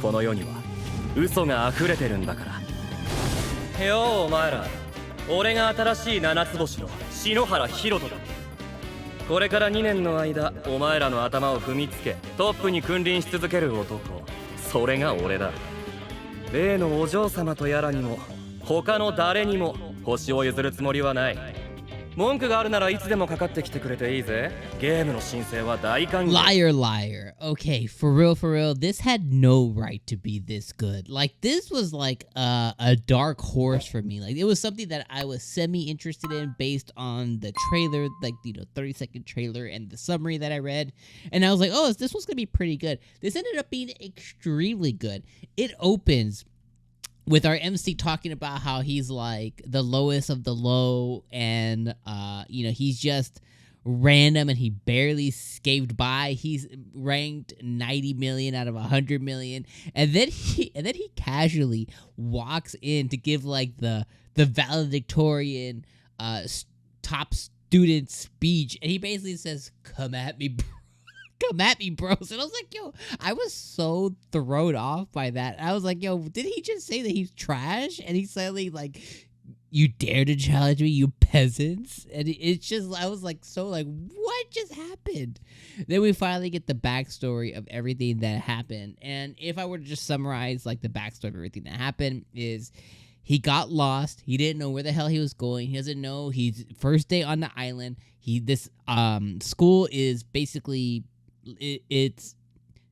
この世には嘘が溢れてるんだから。ようお前ら、俺が新しい七つ星の篠原博人だ。これから2年の間お前らの頭を踏みつけトップに君臨し続ける男、それが俺だ。例のお嬢様とやらにも他の誰にも星を譲るつもりはない。文句があるならいつでもかかってきてくれていいぜ。ゲームの申請は大歓迎。 Liar, liar. Okay, for real, this had no right to be this good. Like, this was like a dark horse for me. Like, it was something that I was semi-interested in based on the trailer, like, 30-second trailer and the summary that I read. And I was like, oh, this was going to be pretty good. This ended up being extremely good. It opens with our MC talking about how he's like the lowest of the low, and he's just random and he barely scaped by. He's ranked 90 million out of 100 million, and then he casually walks in to give like the valedictorian top student speech, and he basically says, "Come at me, bro." Come at me, bros. And I was like, yo, I was so thrown off by that. I was like, yo, did he just say that he's trash? And he's suddenly like, you dare to challenge me, you peasants? And it's just, I was like, so like, what just happened? Then we finally get the backstory of everything that happened. And if I were to just summarize like the backstory of everything that happened is, he got lost. He didn't know where the hell he was going. He doesn't know. He's first day on the island. This school is basically, it's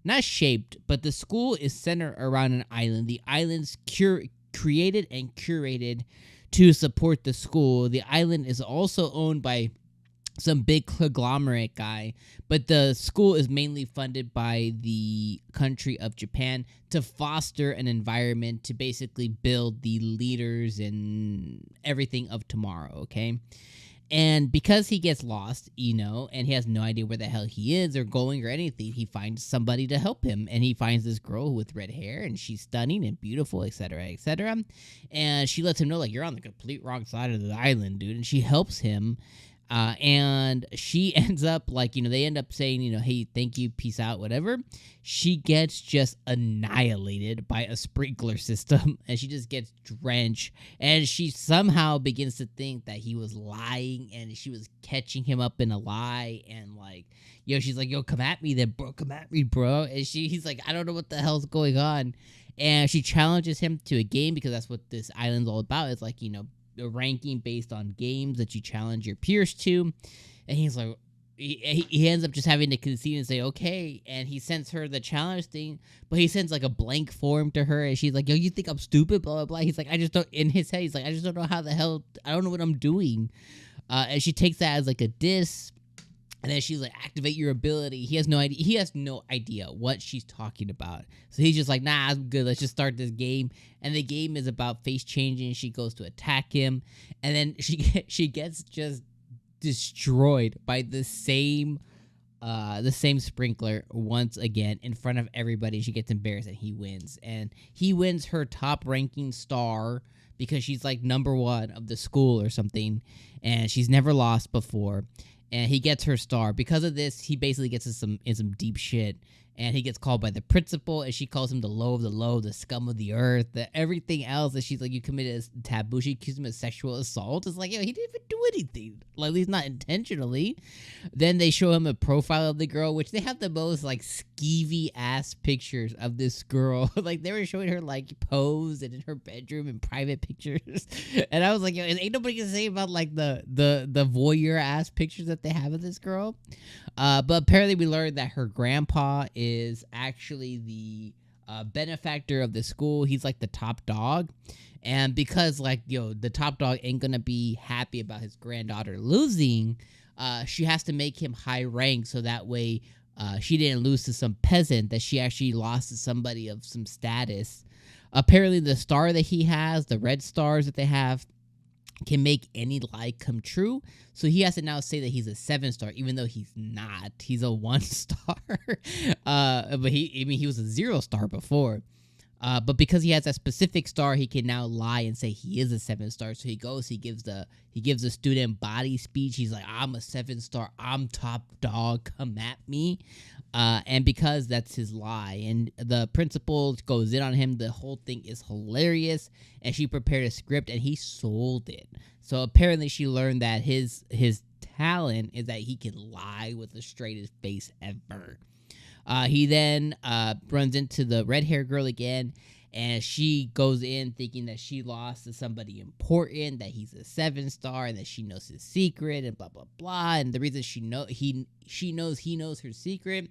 not shaped, but the school is centered around an island. The island's created and curated to support the school. The island is also owned by some big conglomerate guy, but the school is mainly funded by the country of Japan to foster an environment to basically build the leaders and everything of tomorrow, okay? And because he gets lost, and he has no idea where the hell he is or going or anything, he finds somebody to help him. And he finds this girl with red hair, and she's stunning and beautiful, etc., etc. And she lets him know, like, you're on the complete wrong side of the island, dude. And she helps him. And she ends up, like, they end up saying, hey, thank you, peace out, whatever. She gets just annihilated by a sprinkler system, and she just gets drenched. And she somehow begins to think that he was lying, and she was catching him up in a lie. And, like, she's like, yo, come at me then, bro, come at me, bro. And he's like, I don't know what the hell's going on. And she challenges him to a game, because that's what this island's all about. It's like, a ranking based on games that you challenge your peers to. And he's like, he ends up just having to concede and say, okay. And he sends her the challenge thing, but he sends like a blank form to her. And she's like, yo, you think I'm stupid? Blah, blah, blah. He's like, I just don't, in his head, he's like, I just don't know how the hell, I don't know what I'm doing. And she takes that as like a diss. And then she's like, activate your ability. He has no idea. He has no idea what she's talking about. So he's just like, nah, I'm good. Let's just start this game. And the game is about face changing. She goes to attack him. And then she gets just destroyed by the same sprinkler once again in front of everybody. She gets embarrassed and he wins. And he wins her top ranking star because she's like number 1 of the school or something. And she's never lost before. And he gets her star. Because of this, he basically gets in some deep shit. And he gets called by the principal, and she calls him the low of the low, the scum of the earth, everything else. And she's like, you committed a taboo. She accused him of sexual assault. It's like, yo, he didn't even do anything. Like, at least not intentionally. Then they show him a profile of the girl, which they have the most, like, skeevy-ass pictures of this girl. Like, they were showing her, like, pose and in her bedroom and private pictures. And I was like, yo, ain't nobody gonna say about, like, the voyeur-ass pictures that they have of this girl. But apparently we learned that her grandpa is actually the benefactor of the school. He's like the top dog. And because, like, the top dog ain't gonna be happy about his granddaughter losing, she has to make him high rank so that way she didn't lose to some peasant, that she actually lost to somebody of some status. Apparently the star that he has, the red stars that they have, can make any lie come true. So he has to now say that he's a 7-star, even though he's not. He's a 1-star. But he was a 0-star before. But because he has that specific star, he can now lie and say he is a 7-star. So he goes, he gives the student body speech. He's like, I'm a 7-star. I'm top dog. Come at me. And because that's his lie, and the principal goes in on him, the whole thing is hilarious. And she prepared a script, and he sold it. So apparently, she learned that his talent is that he can lie with the straightest face ever. He then runs into the red hair girl again, and she goes in thinking that she lost to somebody important, that he's a 7-star, and that she knows his secret, and blah blah blah. And the reason she knows he knows her secret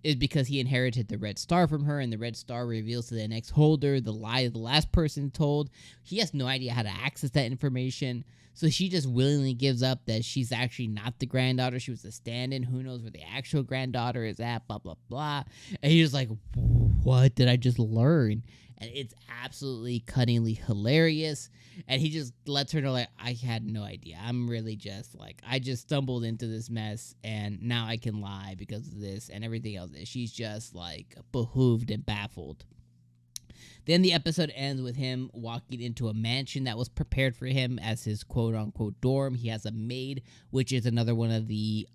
is because he inherited the red star from her, and the red star reveals to the next holder the lie the last person told. He has no idea how to access that information, so she just willingly gives up that she's actually not the granddaughter. She was a stand-in. Who knows where the actual granddaughter is at, blah blah blah. And he's like, what did I just learn? And it's absolutely cunningly hilarious. And he just lets her know, like, I had no idea. I'm really just, like, I just stumbled into this mess, and now I can lie because of this and everything else. She's just, like, behooved and baffled. Then the episode ends with him walking into a mansion that was prepared for him as his quote-unquote dorm. He has a maid, which is another one of the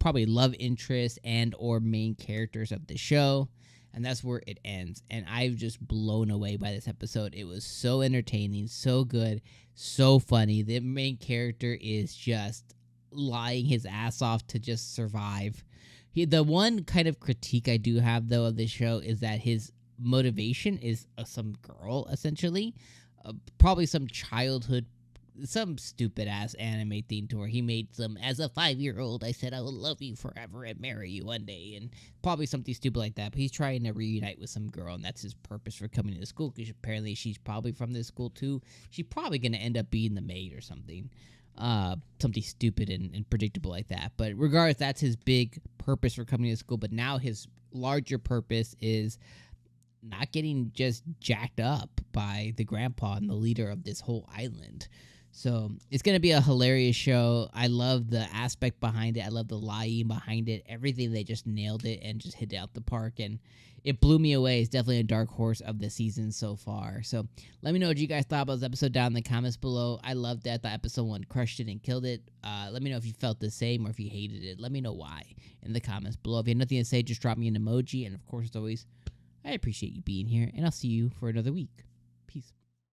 probably love interests and or main characters of the show. And that's where it ends. And I've just blown away by this episode. It was so entertaining, so good, so funny. The main character is just lying his ass off to just survive. The one kind of critique I do have, though, of this show is that his motivation is some girl, essentially. Probably some childhood, some stupid ass anime thing to where he made some, as a 5-year-old, I said I will love you forever and marry you one day, and probably something stupid like that. But he's trying to reunite with some girl, and that's his purpose for coming to the school, because apparently she's probably from this school too. She's probably going to end up being the maid or something. Something stupid and predictable like that. But regardless, that's his big purpose for coming to school. But now his larger purpose is not getting just jacked up by the grandpa and the leader of this whole island. So it's going to be a hilarious show. I love the aspect behind it. I love the lying behind it. Everything, they just nailed it and just hit it out the park. And it blew me away. It's definitely a dark horse of the season so far. So let me know what you guys thought about this episode down in the comments below. I loved that. The episode 1 crushed it and killed it. Let me know if you felt the same or if you hated it. Let me know why in the comments below. If you have nothing to say, just drop me an emoji. And of course, as always, I appreciate you being here. And I'll see you for another week. Peace.